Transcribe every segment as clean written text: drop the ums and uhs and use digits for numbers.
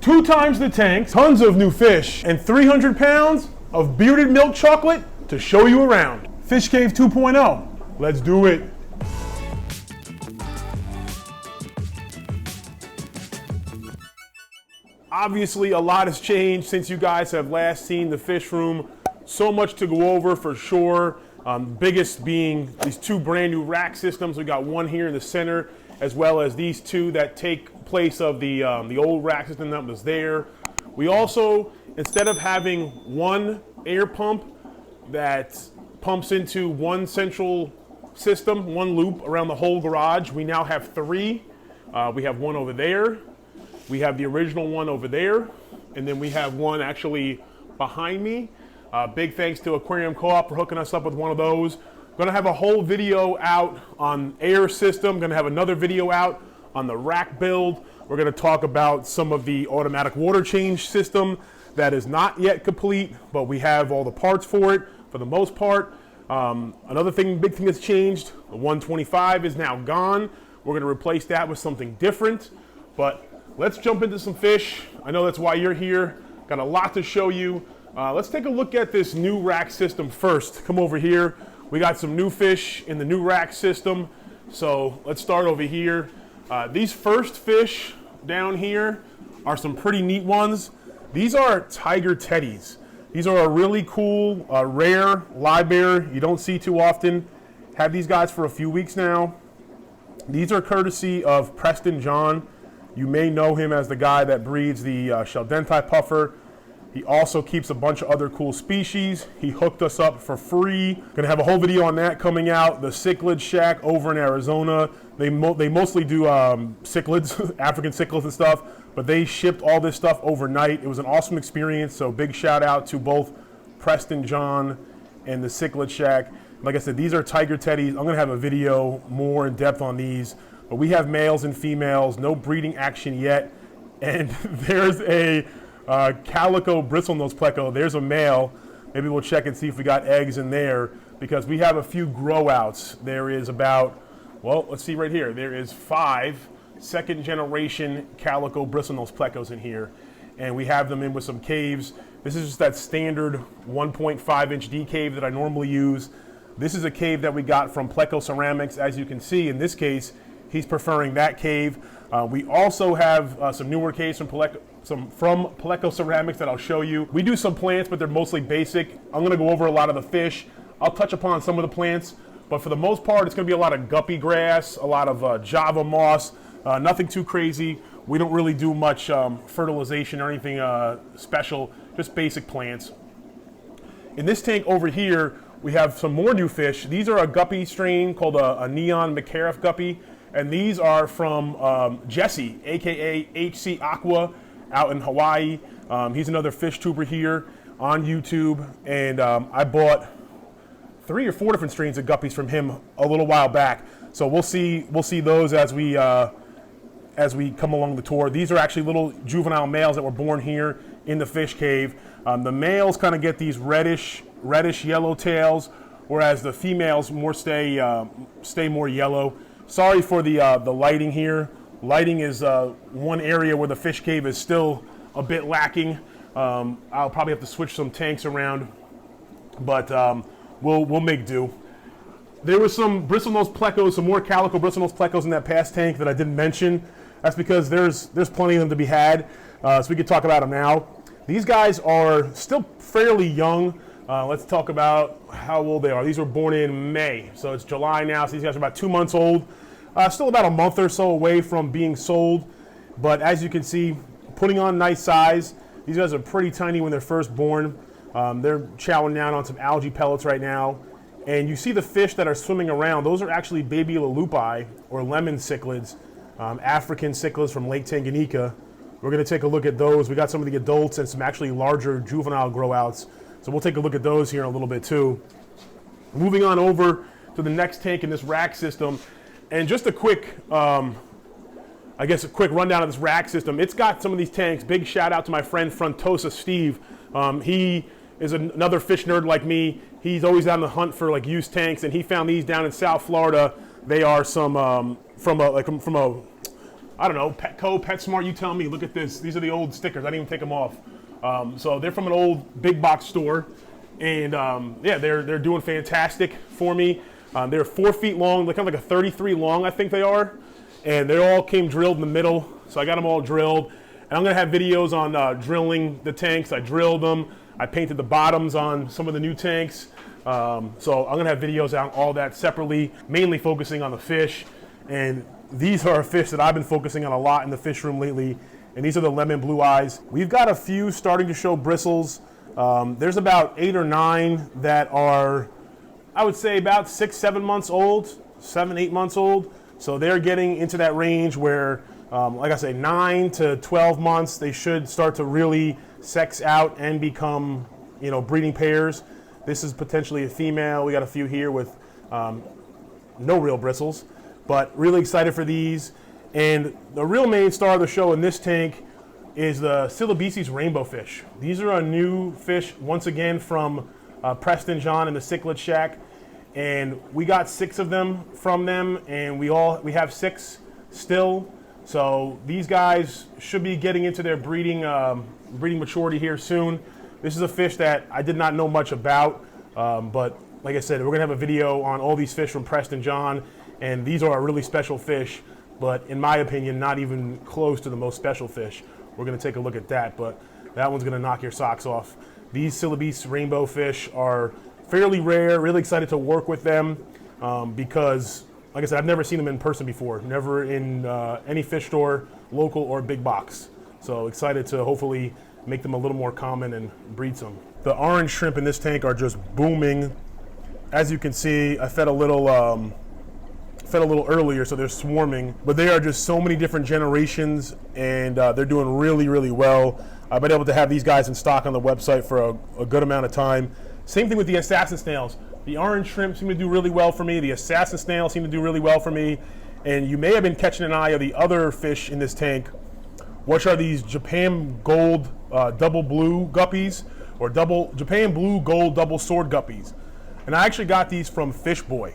2 times the tank, tons of new fish, and 300 pounds of bearded milk chocolate to show you around. Fish Cave 2.0. Let's do it. Obviously, a lot has changed since you guys have last seen the fish room. So much to go over for sure. Biggest being these 2 brand new rack systems. We got one here in the center, as well as these 2 that take place of the old rack system that was there. We also, instead of having one air pump that pumps into one central system, one loop around the whole garage, we now have 3. We have one over there. We have the original one over there, and then we have one actually behind me. Big thanks to Aquarium Co-op for hooking us up with one of those. Gonna have a whole video out on air system. Gonna have another video out on the rack build. We're gonna talk about some of the automatic water change system that is not yet complete, but we have all the parts for it for the most part. Another big thing that's changed, the 125 is now gone. We're gonna replace that with something different, but let's jump into some fish. I know that's why you're here. Got a lot to show you. Let's take a look at this new rack system first. Come over here. We got some new fish in the new rack system. So let's start over here. These first fish down here are some pretty neat ones. These are tiger teddies. These are a really cool, rare live bear you don't see too often. Had these guys for a few weeks now. These are courtesy of Preston John. You may know him as the guy that breeds the Sheldenti puffer. He also keeps a bunch of other cool species. He hooked us up for free. Gonna have a whole video on that coming out. The Cichlid Shack over in Arizona. They mostly do cichlids, African cichlids and stuff, but they shipped all this stuff overnight. It was an awesome experience, so big shout out to both Preston John and the Cichlid Shack. Like I said, these are tiger teddies. I'm gonna have a video more in depth on these, but we have males and females, no breeding action yet. And there's a Calico Bristlenose Pleco. There's a male. Maybe we'll check and see if we got eggs in there, because we have a few grow outs. There is about, well, let's see right here. There is 5 second generation Calico Bristlenose Plecos in here. And we have them in with some caves. This is just that standard 1.5 inch D cave that I normally use. This is a cave that we got from Pleco Ceramics. As you can see, in this case, he's preferring that cave. We also have some newer caves from Pleco Ceramics that I'll show you. We do some plants, but they're mostly basic. I'm gonna go over a lot of the fish. I'll touch upon some of the plants, but for the most part, it's gonna be a lot of guppy grass, a lot of Java moss, nothing too crazy. We don't really do much fertilization or anything special, just basic plants. In this tank over here, we have some more new fish. These are a guppy strain called a neon Mccarriff guppy. And these are from Jesse, aka HC Aqua, out in Hawaii. He's another fish tuber here on YouTube, and I bought 3 or 4 different strains of guppies from him a little while back. So we'll see those as we come along the tour. These are actually little juvenile males that were born here in the fish cave. The males kind of get these reddish yellow tails, whereas the females stay more yellow. Sorry for the lighting here. Lighting is one area where the fish cave is still a bit lacking. I'll probably have to switch some tanks around, but we'll make do. There was some Bristlenose Plecos, some more Calico Bristlenose Plecos in that past tank that I didn't mention. That's because there's plenty of them to be had, so we could talk about them now. These guys are still fairly young. Let's talk about how old they are. These were born in May, so it's July now, so these guys are about 2 months old. Still about a month or so away from being sold, but as you can see, putting on nice size. These guys are pretty tiny when they're first born. They're chowing down on some algae pellets right now. And you see the fish that are swimming around. Those are actually baby Lalupi, or lemon cichlids, African cichlids from Lake Tanganyika. We're gonna take a look at those. We got some of the adults and some actually larger juvenile grow outs. So we'll take a look at those here in a little bit too. Moving on over to the next tank in this rack system. And just a quick, a quick rundown of this rack system. It's got some of these tanks. Big shout out to my friend Frontosa Steve. He is another fish nerd like me. He's always on the hunt for like used tanks, and he found these down in South Florida. They are some from a I don't know, Petco, PetSmart, you tell me. Look at this. These are the old stickers. I didn't even take them off. So they're from an old big box store. And yeah, they're doing fantastic for me. They're 4 feet long. They're kind of like a 33 long, I think they are. And they all came drilled in the middle. So I got them all drilled. And I'm going to have videos on drilling the tanks. I drilled them. I painted the bottoms on some of the new tanks. So I'm going to have videos on all that separately, mainly focusing on the fish. And these are fish that I've been focusing on a lot in the fish room lately. And these are the lemon blue eyes. We've got a few starting to show bristles. There's about 8 or 9 that are, I would say, about 6, 7 months old, 7, 8 months old. So they're getting into that range where, like I say, 9 to 12 months, they should start to really sex out and become, you know, breeding pairs. This is potentially a female. We got a few here with no real bristles, but really excited for these. And the real main star of the show in this tank is the Silabisi's rainbow fish. These are a new fish, once again, from Preston John in the Cichlid Shack. And we got 6 of them from them, and we have 6 still. So these guys should be getting into their breeding maturity here soon. This is a fish that I did not know much about, but like I said, we're gonna have a video on all these fish from Preston John, and these are a really special fish, but in my opinion, not even close to the most special fish. We're gonna take a look at that, but that one's gonna knock your socks off. These Silabisi rainbow fish are fairly rare, really excited to work with them because, like I said, I've never seen them in person before, never in any fish store, local or big box. So excited to hopefully make them a little more common and breed some. The orange shrimp in this tank are just booming. As you can see, I fed a little earlier, so they're swarming, but they are just so many different generations, and they're doing really, really well. I've been able to have these guys in stock on the website for a good amount of time. Same thing with the assassin snails. The orange shrimp seem to do really well for me. The assassin snails seem to do really well for me. And you may have been catching an eye of the other fish in this tank, which are these Japan gold double blue guppies, or Japan blue gold double sword guppies. And I actually got these from Fish Boy.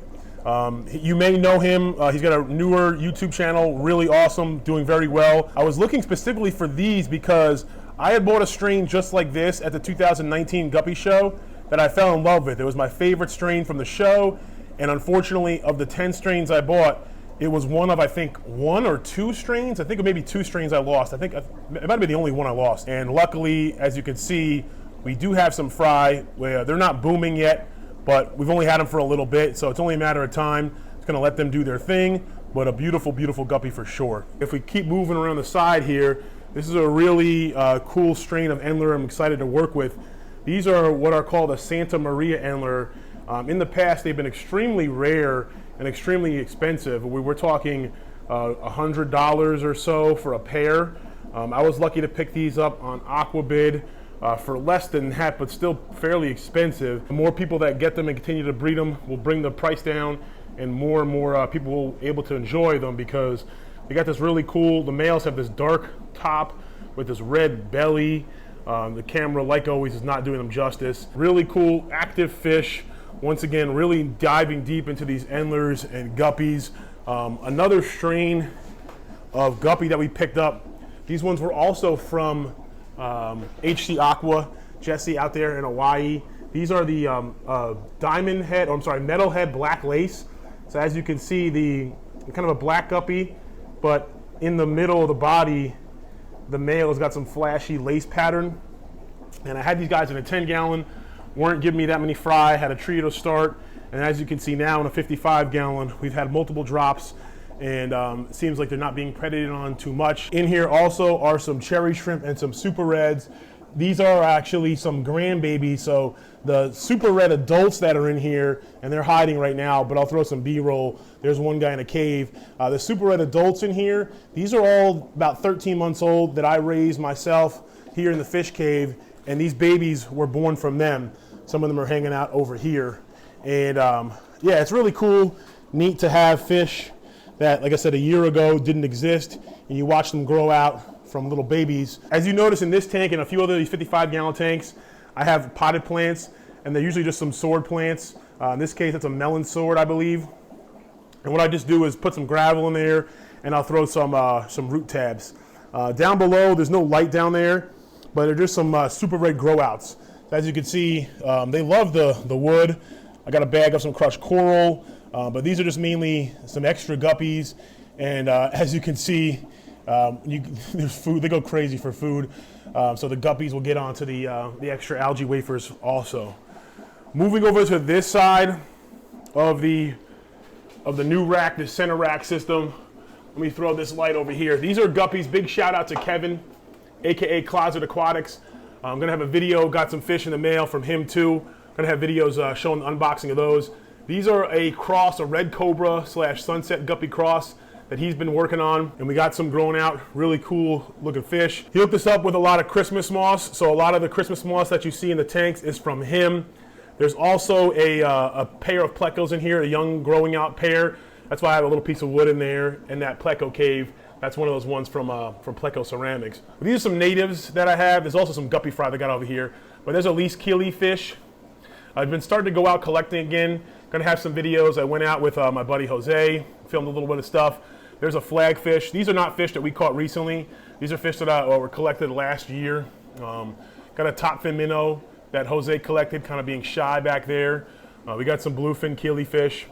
You may know him. He's got a newer YouTube channel, really awesome, doing very well. I was looking specifically for these because I had bought a strain just like this at the 2019 Guppy show that I fell in love with. It was my favorite strain from the show, and unfortunately, of the 10 strains I bought, it was one of, I think, 1 or 2 strains. I think maybe 2 strains I lost. I think it might have been the only one I lost. And luckily, as you can see, we do have some fry where they're not booming yet, but we've only had them for a little bit, so it's only a matter of time. It's gonna let them do their thing, but a beautiful, beautiful guppy for sure. If we keep moving around the side here, this is a really cool strain of Endler I'm excited to work with. These are what are called a Santa Maria Endler. In the past, they've been extremely rare and extremely expensive. We were talking $100 or so for a pair. I was lucky to pick these up on Aquabid for less than that, but still fairly expensive. The more people that get them and continue to breed them will bring the price down, and more people will be able to enjoy them because they got this really cool, the males have this dark top with this red belly. The camera, like always, is not doing them justice. Really cool, active fish. Once again, really diving deep into these Endlers and Guppies. Another strain of Guppy that we picked up. These ones were also from HC Aqua, Jesse out there in Hawaii. These are the metalhead black lace. So as you can see, the kind of a black guppy, but in the middle of the body, the male has got some flashy lace pattern. And I had these guys in a 10-gallon, weren't giving me that many fry, had a trio to start. And as you can see now in a 55-gallon, we've had multiple drops, and it seems like they're not being predated on too much. In here also are some cherry shrimp and some super reds. These are actually some grandbabies, so the super red adults that are in here, and they're hiding right now, but I'll throw some B-roll. There's one guy in a cave. The super red adults in here, these are all about 13 months old that I raised myself here in the fish cave, and these babies were born from them. Some of them are hanging out over here. And yeah, it's really cool, neat to have fish that, like I said, a year ago didn't exist, and you watch them grow out from little babies. As you notice in this tank and a few other of these 55-gallon tanks, I have potted plants, and they're usually just some sword plants. In this case, it's a melon sword, I believe. And what I just do is put some gravel in there and I'll throw some root tabs. Down below, there's no light down there, but they're just some super red grow outs. As you can see, they love the wood. I got a bag of some crushed coral, but these are just mainly some extra guppies. And as you can see, there's food. They go crazy for food. So the guppies will get onto the extra algae wafers also. Moving over to this side of the new rack, the center rack system. Let me throw this light over here. These are guppies. Big shout out to Kevin, aka Closet Aquatics. I'm gonna have a video, got some fish in the mail from him too. Gonna have videos showing the unboxing of those. These are a cross, a red cobra / sunset guppy cross that he's been working on, and we got some growing out, really cool looking fish. He hooked us up with a lot of Christmas moss, so a lot of the Christmas moss that you see in the tanks is from him. There's also a pair of plecos in here, a young growing out pair. That's why I have a little piece of wood in there, and that pleco cave. That's one of those ones from Pleco Ceramics. But these are some natives that I have. There's also some guppy fry that I got over here. But there's a least keely fish. I've been starting to go out collecting again. Gonna have some videos. I went out with my buddy Jose, filmed a little bit of stuff. There's a flagfish. These are not fish that we caught recently. These are fish that were collected last year. Got a top fin minnow that Jose collected, kind of being shy back there. We got some bluefin keely fish.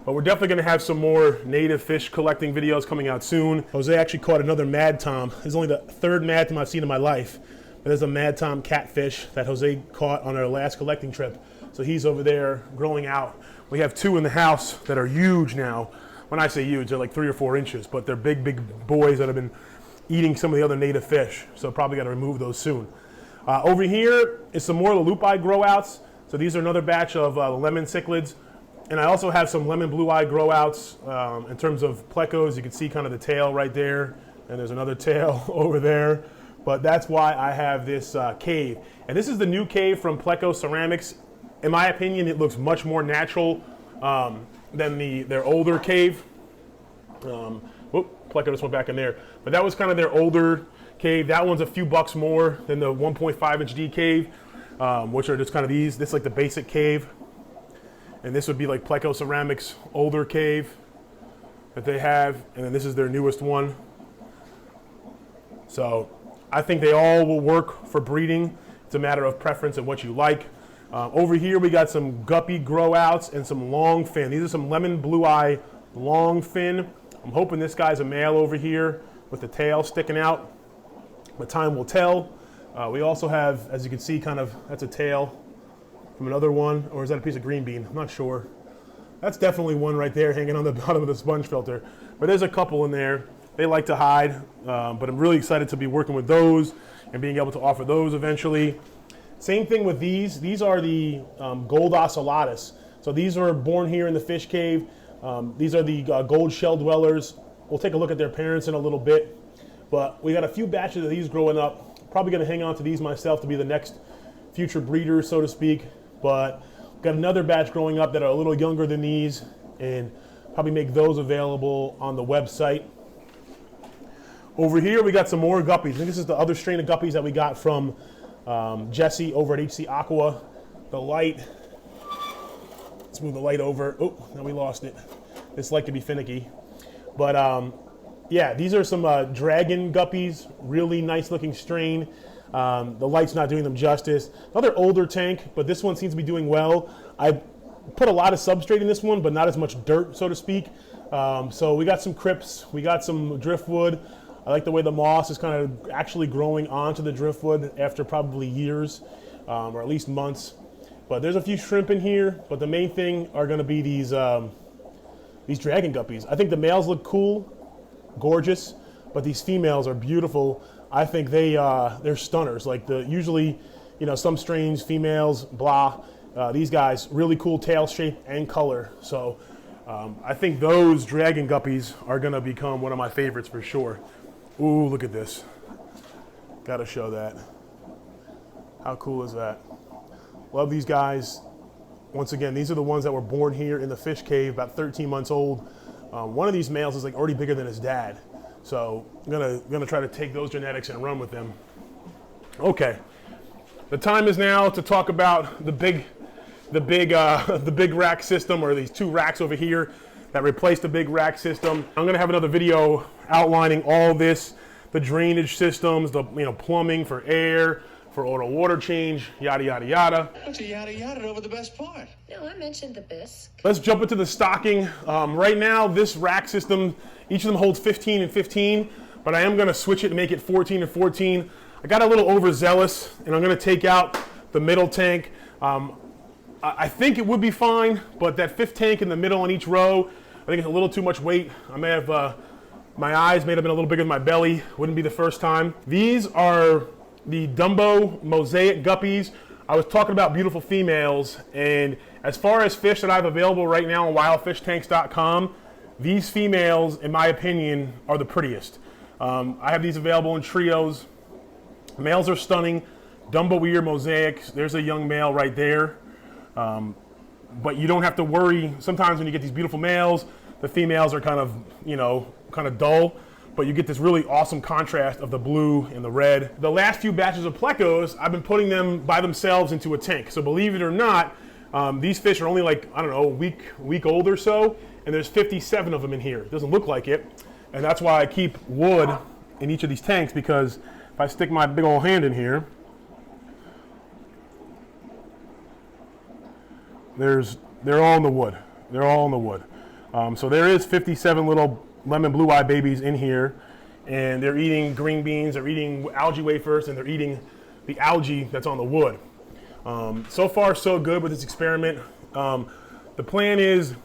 But we're definitely gonna have some more native fish collecting videos coming out soon. Jose actually caught another Mad Tom. This is only the third Mad Tom I've seen in my life. But there's a Mad Tom catfish that Jose caught on our last collecting trip. So he's over there growing out. We have two in the house that are huge now. When I say huge, they're like 3 or 4 inches, but they're big, big boys that have been eating some of the other native fish. So probably got to remove those soon. Over here is some more of the loop-eye grow-outs. So these are another batch of lemon cichlids. And I also have some lemon blue-eye grow-outs. In terms of plecos, you can see kind of the tail right there. And there's another tail over there. But that's why I have this cave. And this is the new cave from Pleco Ceramics. In my opinion, it looks much more natural than their older cave. Pleco just went back in there. But that was kind of their older cave. That one's a few bucks more than the 1.5-inch D cave, which are just kind of these. This is like the basic cave. And this would be like Pleco Ceramics' older cave that they have. And then this is their newest one. So I think they all will work for breeding. It's a matter of preference and what you like. Over here we got some guppy grow outs and some long fin. These are some lemon blue eye long fin. I'm hoping this guy's a male over here with the tail sticking out, but time will tell. We also have, as you can see, kind of, that's a tail from another one, or is that a piece of green bean? I'm not sure. That's definitely one right there hanging on the bottom of the sponge filter. But there's a couple in there. They like to hide, but I'm really excited to be working with those and being able to offer those eventually. Same thing with these. These are the gold Oscillatas. So these were born here in the fish cave. These are the gold shell dwellers. We'll take a look at their parents in a little bit. But we got a few batches of these growing up. Probably going to hang on to these myself to be the next future breeder, so to speak. But got another batch growing up that are a little younger than these, and probably make those available on the website. Over here we got some more guppies. I think this is the other strain of guppies that we got from Jesse over at HC Aqua. The light, let's move the light over. Oh, now we lost it. This light can be finicky. But yeah, these are some dragon guppies, really nice looking strain. The light's not doing them justice. Another older tank, but this one seems to be doing well. I put a lot of substrate in this one, but not as much dirt, so to speak. So we got some crypts, we got some driftwood. I like the way the moss is kind of actually growing onto the driftwood after probably years, or at least months. But there's a few shrimp in here, but the main thing are gonna be these dragon guppies. I think the males look cool, gorgeous, but these females are beautiful. I think they're stunners. Like usually, you know, some strains, females, blah. These guys, really cool tail shape and color. So I think those dragon guppies are gonna become one of my favorites for sure. Ooh, look at this. Gotta show that. How cool is that? Love these guys. Once again, these are the ones that were born here in the fish cave, about 13 months old. One of these males is like already bigger than his dad. So I'm gonna try to take those genetics and run with them. Okay, the time is now to talk about the big rack system, or these two racks over here that replace the big rack system. I'm gonna have another video outlining all this, the drainage systems, the plumbing for air, for auto water change, yada, yada, yada. Don't you yada yada over the best part? No, I mentioned the bisque. Let's jump into the stocking. Right now, this rack system, each of them holds 15 and 15, but I am gonna switch it and make it 14 and 14. I got a little overzealous, and I'm gonna take out the middle tank. I think it would be fine, but that fifth tank in the middle on each row, I think it's a little too much weight. I may have, my eyes may have been a little bigger than my belly. Wouldn't be the first time. These are the Dumbo Mosaic Guppies. I was talking about beautiful females, and as far as fish that I have available right now on wildfishtanks.com, these females, in my opinion, are the prettiest. I have these available in trios. Males are stunning. Dumbo Ear Mosaic, there's a young male right there. But you don't have to worry. Sometimes when you get these beautiful males, the females are kind of dull, but you get this really awesome contrast of the blue and the red. The last few batches of Plecos, I've been putting them by themselves into a tank. So believe it or not, these fish are only like, I don't know, a week old or so, and there's 57 of them in here. It doesn't look like it, and that's why I keep wood in each of these tanks, because if I stick my big old hand in here, they're all in the wood. They're all in the wood. So there is 57 little lemon blue-eye babies in here, and they're eating green beans, they're eating algae wafers, and they're eating the algae that's on the wood. So far, so good with this experiment. The plan is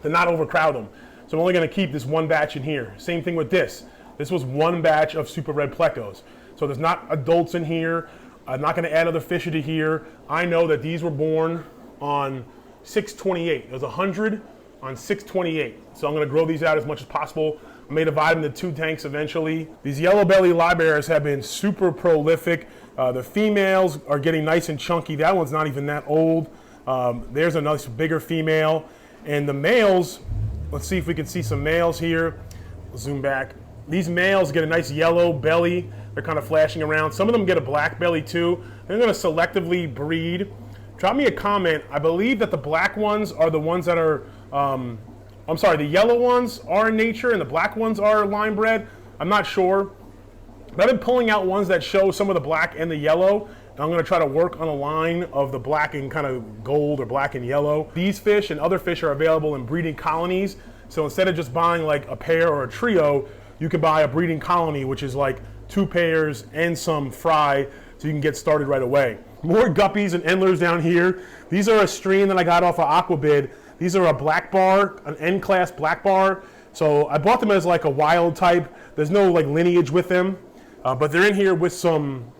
to not overcrowd them. So I'm only going to keep this one batch in here. Same thing with this. This was one batch of super red Plecos. So there's not adults in here. I'm not going to add other fish into here. I know that these were born on 628. There's 100 on 628. So I'm going to grow these out as much as possible. I may divide them into 2 tanks eventually. These yellow belly livebearers have been super prolific. The females are getting nice and chunky. That one's not even that old. There's a nice bigger female. And the males, let's see if we can see some males here. We'll zoom back. These males get a nice yellow belly. They're kind of flashing around. Some of them get a black belly too. They're going to selectively breed. Drop me a comment. I believe that the black ones are the ones that are, I'm sorry, the yellow ones are in nature and the black ones are line bred. I'm not sure. But I've been pulling out ones that show some of the black and the yellow. And I'm going to try to work on a line of the black and kind of gold or black and yellow. These fish and other fish are available in breeding colonies. So instead of just buying like a pair or a trio, you can buy a breeding colony, which is like 2 pairs and some fry, so you can get started right away. More guppies and endlers down here. These are a stream that I got off of Aquabid. These are a black bar, an N-class black bar. So I bought them as like a wild type. There's no like lineage with them, but they're in here with some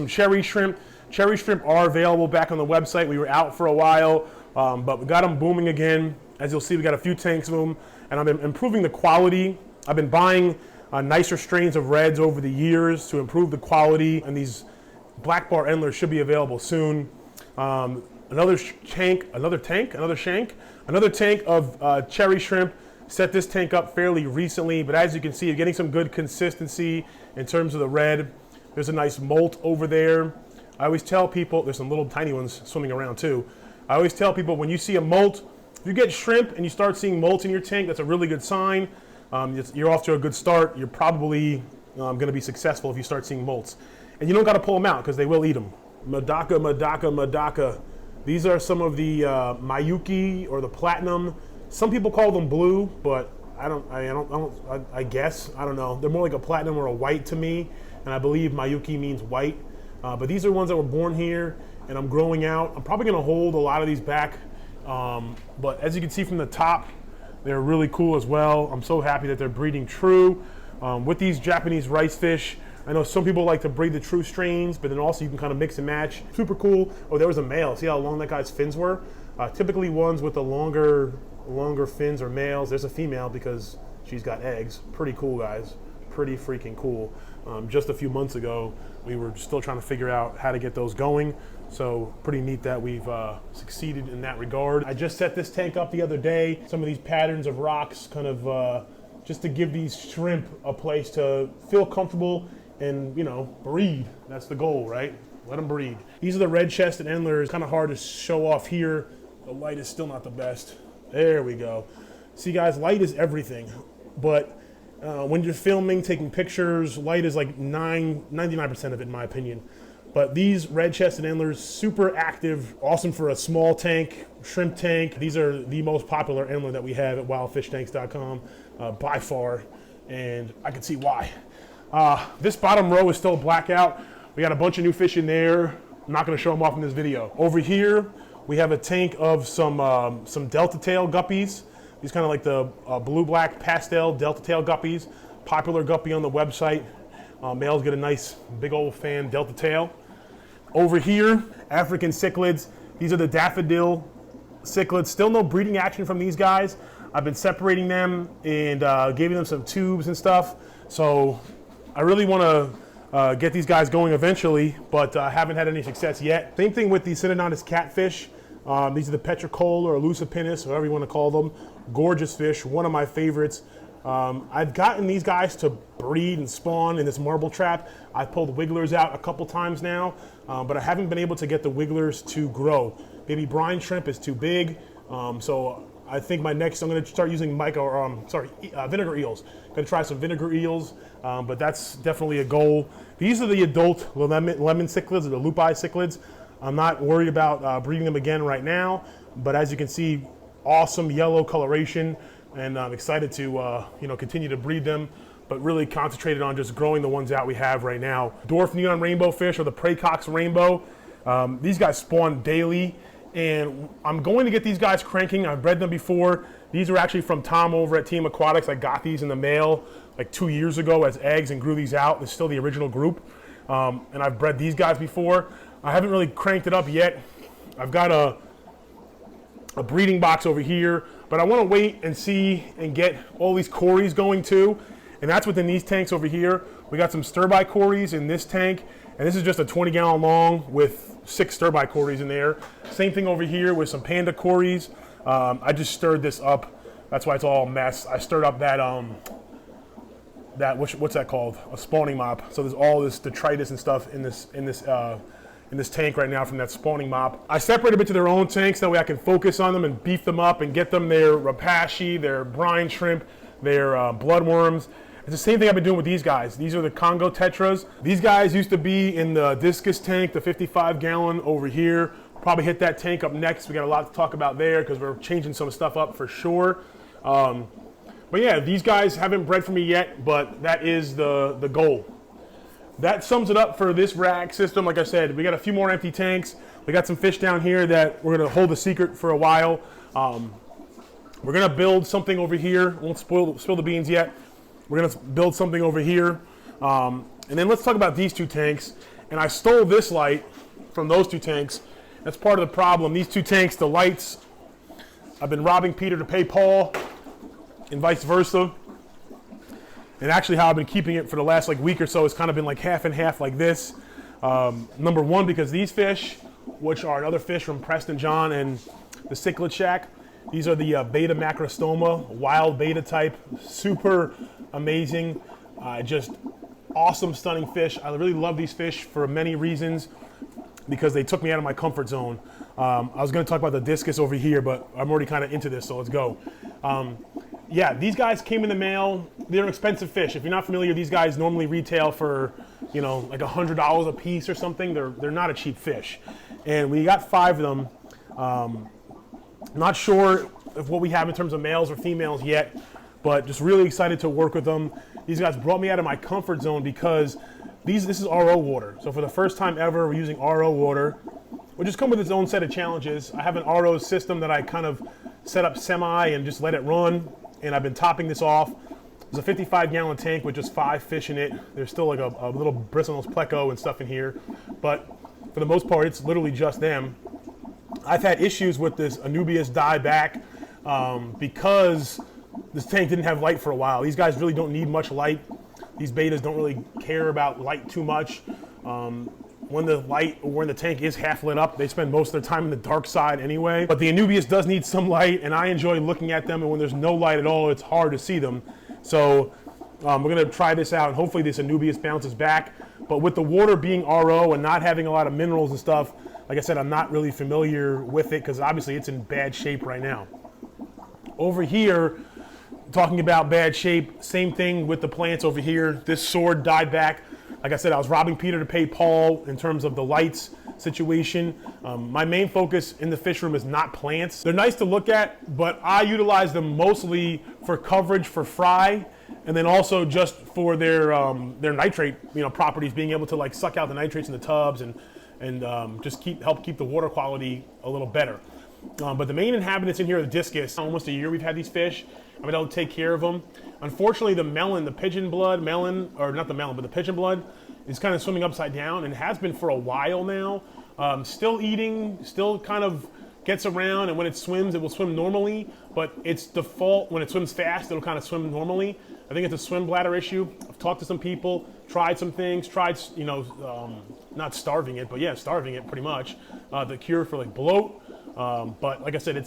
cherry shrimp. Cherry shrimp are available back on the website. We were out for a while, but we got them booming again. As you'll see, we got a few tanks of them, and I've been improving the quality. I've been buying nicer strains of reds over the years to improve the quality, and these black bar endlers should be available soon. Another tank of cherry shrimp. Set this tank up fairly recently, but as you can see, you're getting some good consistency in terms of the red. There's a nice molt over there. I always tell people, there's some little tiny ones swimming around too. I always tell people when you see a molt, if you get shrimp and you start seeing molt in your tank, that's a really good sign. You're off to a good start. You're probably going to be successful if you start seeing molts. And you don't got to pull them out because they will eat them. Medaka. These are some of the Mayuki or the platinum. Some people call them blue, but I guess, I don't know. They're more like a platinum or a white to me, and I believe Mayuki means white. But these are ones that were born here, and I'm growing out. I'm probably going to hold a lot of these back, but as you can see from the top, they're really cool as well. I'm so happy that they're breeding true. With these Japanese rice fish, I know some people like to breed the true strains, but then also you can kind of mix and match. Super cool. Oh, there was a male. See how long that guy's fins were? Typically ones with the longer fins are males. There's a female because she's got eggs. Pretty cool, guys. Pretty freaking cool. Just a few months ago, we were still trying to figure out how to get those going. So pretty neat that we've succeeded in that regard. I just set this tank up the other day. Some of these patterns of rocks kind of just to give these shrimp a place to feel comfortable and, breed. That's the goal, right? Let them breed. These are the red-chested endlers. Kind of hard to show off here. The light is still not the best. There we go. See, guys, light is everything. But When you're filming, taking pictures, light is like 99% of it in my opinion. But these red-chested endlers, super active, awesome for a small tank, shrimp tank. These are the most popular endler that we have at wildfishtanks.com by far, and I can see why. This bottom row is still a blackout. We got a bunch of new fish in there. I'm not gonna show them off in this video. Over here, we have a tank of some delta tail guppies. These kind of like the blue-black pastel delta tail guppies. Popular guppy on the website. Males get a nice big old fan delta tail. Over here, African cichlids. These are the daffodil cichlids. Still no breeding action from these guys. I've been separating them and giving them some tubes and stuff. So I really want to get these guys going eventually, but haven't had any success yet. Same thing with the Synodontis catfish. These are the petrichole or lucipinus, whatever you want to call them. Gorgeous fish, one of my favorites. I've gotten these guys to breed and spawn in this marble trap. I've pulled wigglers out a couple times now, but I haven't been able to get the wigglers to grow. Baby brine shrimp is too big, so I think my next, I'm going to start using vinegar eels. Going to try some vinegar eels, but that's definitely a goal. These are the adult lemon cichlids, or the lupi cichlids. I'm not worried about breeding them again right now, but as you can see, awesome yellow coloration. And I'm excited to continue to breed them, but really concentrated on just growing the ones out we have right now. Dwarf neon rainbow fish, or the Praecox rainbow. These guys spawn daily, and I'm going to get these guys cranking. I've bred them before. These are actually from Tom over at Team Aquatics. I got these in the mail like 2 years ago as eggs and grew these out. It's still the original group, and I've bred these guys before. I haven't really cranked it up yet. I've got a breeding box over here, but I want to wait and see and get all these cories going too, and that's within these tanks over here. We got some stir-by cories in this tank, and this is just a 20-gallon long with 6 stir-by cories in there. Same thing over here with some panda cories. I just stirred this up. That's why it's all a mess. I stirred up that what's that called? A spawning mop. So there's all this detritus and stuff in this tank right now from that spawning mop. I separated them into their own tanks, that way I can focus on them and beef them up and get them their rapashi, their brine shrimp, their bloodworms. It's the same thing I've been doing with these guys. These are the Congo Tetras. These guys used to be in the Discus tank, the 55-gallon over here. Probably hit that tank up next. We got a lot to talk about there because we're changing some stuff up for sure. But yeah, these guys haven't bred for me yet, but that is the goal. That sums it up for this rack system. Like I said, we got a few more empty tanks. We got some fish down here that we're gonna hold a secret for a while. We're gonna build something over here. Won't spill the beans yet. We're gonna build something over here. And then let's talk about these 2 tanks. And I stole this light from those 2 tanks. That's part of the problem. These 2 tanks, the lights, I've been robbing Peter to pay Paul and vice versa. And actually how I've been keeping it for the last week or so has kind of been like half and half like this. Number one, because these fish, which are other fish from Preston John and the Cichlid Shack, these are the beta macrostoma, wild beta type, super amazing, just awesome, stunning fish. I really love these fish for many reasons because they took me out of my comfort zone. I was going to talk about the Discus over here, but I'm already kind of into this, so let's go. Yeah, these guys came in the mail. They're an expensive fish. If you're not familiar, these guys normally retail for, like $100 a piece or something. They're not a cheap fish. And we got 5 of them. Not sure of what we have in terms of males or females yet, but just really excited to work with them. These guys brought me out of my comfort zone because this is RO water. So for the first time ever, we're using RO water, which has come with its own set of challenges. I have an RO system that I kind of set up semi and just let it run. And I've been topping this off. There's a 55-gallon tank with just 5 fish in it. There's still like a little Bristlenose Pleco and stuff in here. But for the most part, it's literally just them. I've had issues with this Anubias dieback because this tank didn't have light for a while. These guys really don't need much light. These betas don't really care about light too much. When the tank is half lit up, they spend most of their time in the dark side anyway. But the Anubias does need some light, and I enjoy looking at them, and when there's no light at all, it's hard to see them. So we're gonna try this out, and hopefully this Anubias bounces back. But with the water being RO and not having a lot of minerals and stuff, like I said, I'm not really familiar with it because obviously it's in bad shape right now. Over here, talking about bad shape, same thing with the plants over here. This sword died back. Like I said, I was robbing Peter to pay Paul in terms of the lights situation. My main focus in the fish room is not plants. They're nice to look at, but I utilize them mostly for coverage for fry, and then also just for their nitrate, properties, being able to like suck out the nitrates in the tubs and just help keep the water quality a little better. But the main inhabitants in here are the Discus. Almost a year we've had these fish. I've been able to take care of them. Unfortunately, the pigeon blood is kind of swimming upside down, and has been for a while now. Still eating, still kind of gets around, and when it swims, it will swim normally, but its default, when it swims fast, it'll kind of swim normally. I think it's a swim bladder issue. I've talked to some people, tried some things, not starving it, but yeah, starving it pretty much. The cure for like bloat, but like I said,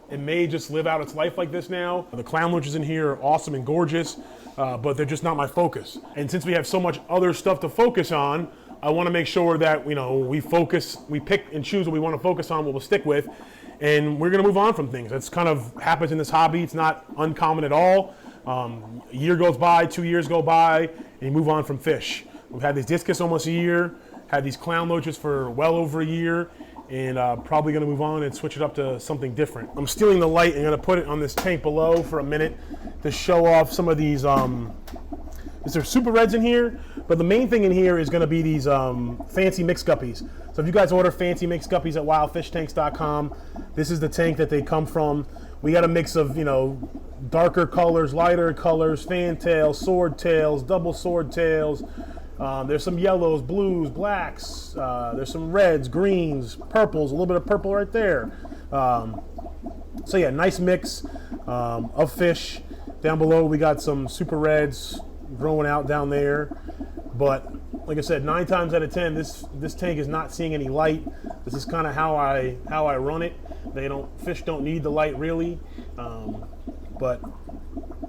it may just live out its life like this now. The clown roaches in here are awesome and gorgeous, but they're just not my focus. And since we have so much other stuff to focus on, I want to make sure that we pick and choose what we want to focus on, what we'll stick with, and we're going to move on from things. That's kind of happens in this hobby. It's not uncommon at all. A year goes by, 2 years go by, and you move on from fish. We've had these Discus almost a year, had these clown roaches for well over a year, and probably going to move on and switch it up to something different. I'm stealing the light and going to put it on this tank below for a minute to show off some of these. There's super reds in here, but the main thing in here is going to be these fancy mixed guppies. So if you guys order fancy mixed guppies at wildfishtanks.com, this is the tank that they come from. We got a mix of darker colors, lighter colors, fantails, sword tails, double sword tails. There's some yellows, blues, blacks. There's some reds, greens, purples, a little bit of purple right there. So yeah, nice mix of fish. Down below we got some super reds growing out down there. But like I said, 9 times out of 10, this tank is not seeing any light. This is kind of how I run it. Fish don't need the light really, but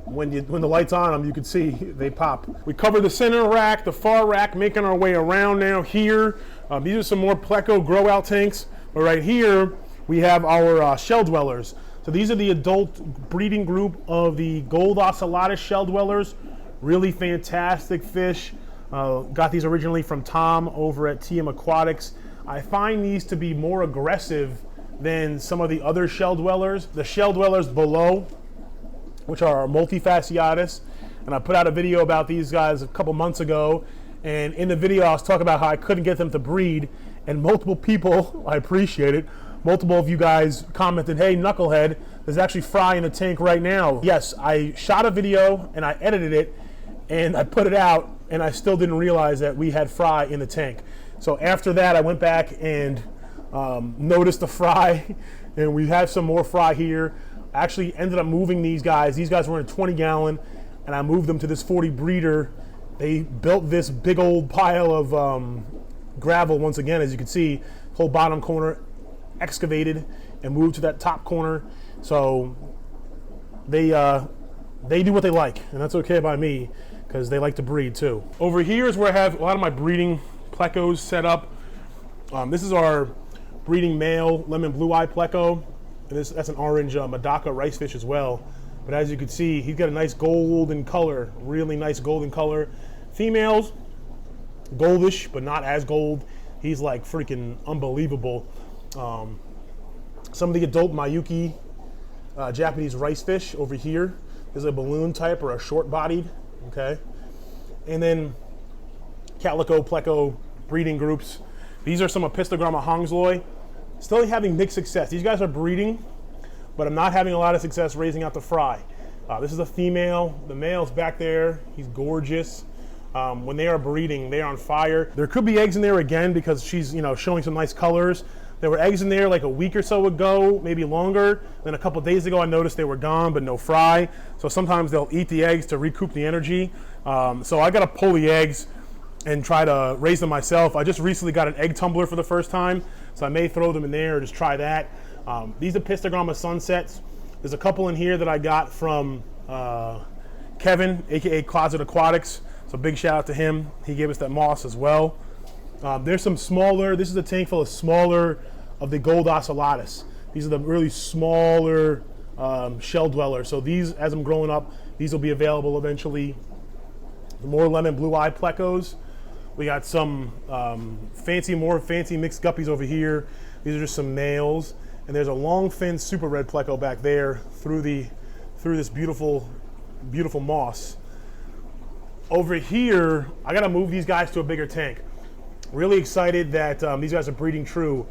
when the light's on them, you can see they pop. We covered the center rack, the far rack, making our way around now here. These are some more Pleco grow out tanks, but right here we have our shell dwellers. So these are the adult breeding group of the gold Oscillators shell dwellers. Really fantastic fish. Got these originally from Tom over at TM Aquatics. I find these to be more aggressive than some of the other shell dwellers. The shell dwellers below, which are our multifasciatus, and I put out a video about these guys a couple months ago, and in the video I was talking about how I couldn't get them to breed, and multiple people, I appreciate it, multiple of you guys commented, hey Knucklehead, there's actually fry in the tank right now. Yes, I shot a video and I edited it and I put it out, and I still didn't realize that we had fry in the tank. So after that I went back and noticed the fry, and we have some more fry here. I actually ended up moving these guys. These guys were in a 20 gallon, and I moved them to this 40 breeder. They built this big old pile of gravel once again, as you can see, whole bottom corner excavated and moved to that top corner. So they do what they like, and that's okay by me because they like to breed too. Over here is where I have a lot of my breeding plecos set up. This is our breeding male lemon blue-eye pleco. And that's an orange Medaka rice fish as well. But as you can see, he's got a nice golden color, really nice golden color. Females, goldish, but not as gold. He's like freaking unbelievable. Some of the adult Miyuki Japanese rice fish over here. There's a balloon type or a short-bodied, okay? And then Calico Pleco breeding groups. These are some Apistogramma hongsloi. Still having mixed success. These guys are breeding, but I'm not having a lot of success raising out the fry. This is a female. The male's back there. He's gorgeous. When they are breeding, they are on fire. There could be eggs in there again because she's showing some nice colors. There were eggs in there like a week or so ago, maybe longer. Then a couple days ago, I noticed they were gone, but no fry. So sometimes they'll eat the eggs to recoup the energy. So I got to pull the eggs and try to raise them myself. I just recently got an egg tumbler for the first time, so I may throw them in there or just try that. These are Apistogramma sunsets. There's a couple in here that I got from Kevin, aka Closet Aquatics. So big shout out to him. He gave us that moss as well. There's some smaller, this is a tank full of smaller of the gold Oscillatus. These are the really smaller shell dweller. So these, as I'm growing up, these will be available eventually. More lemon blue-eye plecos. We got some more fancy mixed guppies over here. These are just some males. And there's a long fin super red pleco back there through this beautiful, beautiful moss. Over here, I gotta move these guys to a bigger tank. Really excited that these guys are breeding true.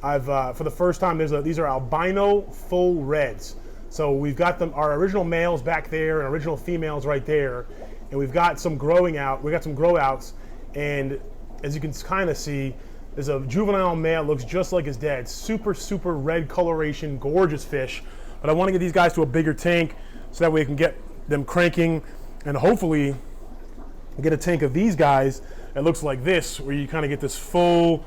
For the first time, these are albino full reds. So we've got our original males back there and original females right there. And we've got some growing out, we got some grow outs. And as you can kind of see, there's a juvenile male, looks just like his dad. Super, super red coloration, gorgeous fish. But I want to get these guys to a bigger tank so that way we can get them cranking and hopefully get a tank of these guys that looks like this, where you kind of get this full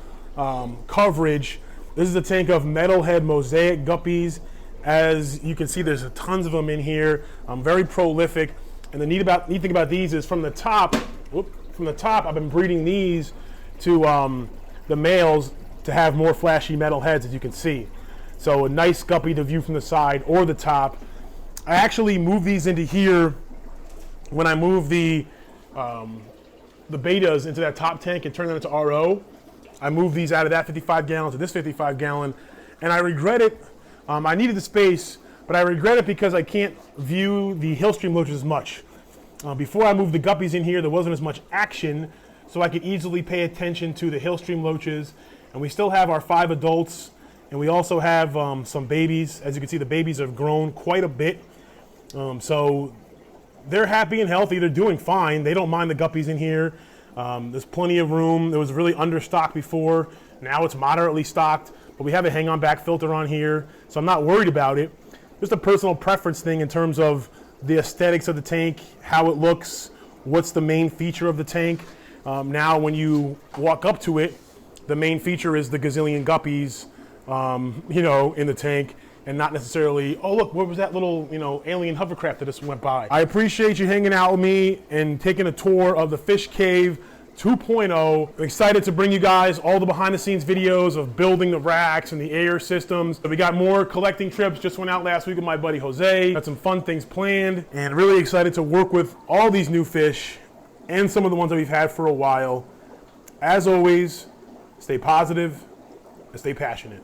coverage. This is a tank of metalhead Mosaic Guppies. As you can see, there's tons of them in here. Very prolific. And the neat thing about these is from the top, I've been breeding these to the males to have more flashy metal heads, as you can see. So a nice guppy to view from the side or the top. I actually move these into here when I move the betas into that top tank and turn them into RO. I move these out of that 55 gallon to this 55 gallon, and I regret it. I needed the space, but I regret it because I can't view the hillstream loaches as much. Before I moved the guppies in here, there wasn't as much action, so I could easily pay attention to the hillstream loaches. And we still have our 5 adults, and we also have some babies. As you can see, the babies have grown quite a bit. So they're happy and healthy. They're doing fine. They don't mind the guppies in here. There's plenty of room. It was really understocked before. Now it's moderately stocked, but we have a hang-on back filter on here, so I'm not worried about it. Just a personal preference thing in terms of the aesthetics of the tank, how it looks, what's the main feature of the tank. Now when you walk up to it, the main feature is the gazillion guppies, in the tank, and not necessarily, oh look, what was that little, alien hovercraft that just went by. I appreciate you hanging out with me and taking a tour of the Fish Cave 2.0. I'm excited to bring you guys all the behind the scenes videos of building the racks and the air systems. We got more collecting trips, just went out last week with my buddy Jose. Got some fun things planned, and really excited to work with all these new fish and some of the ones that we've had for a while. As always, stay positive and stay passionate.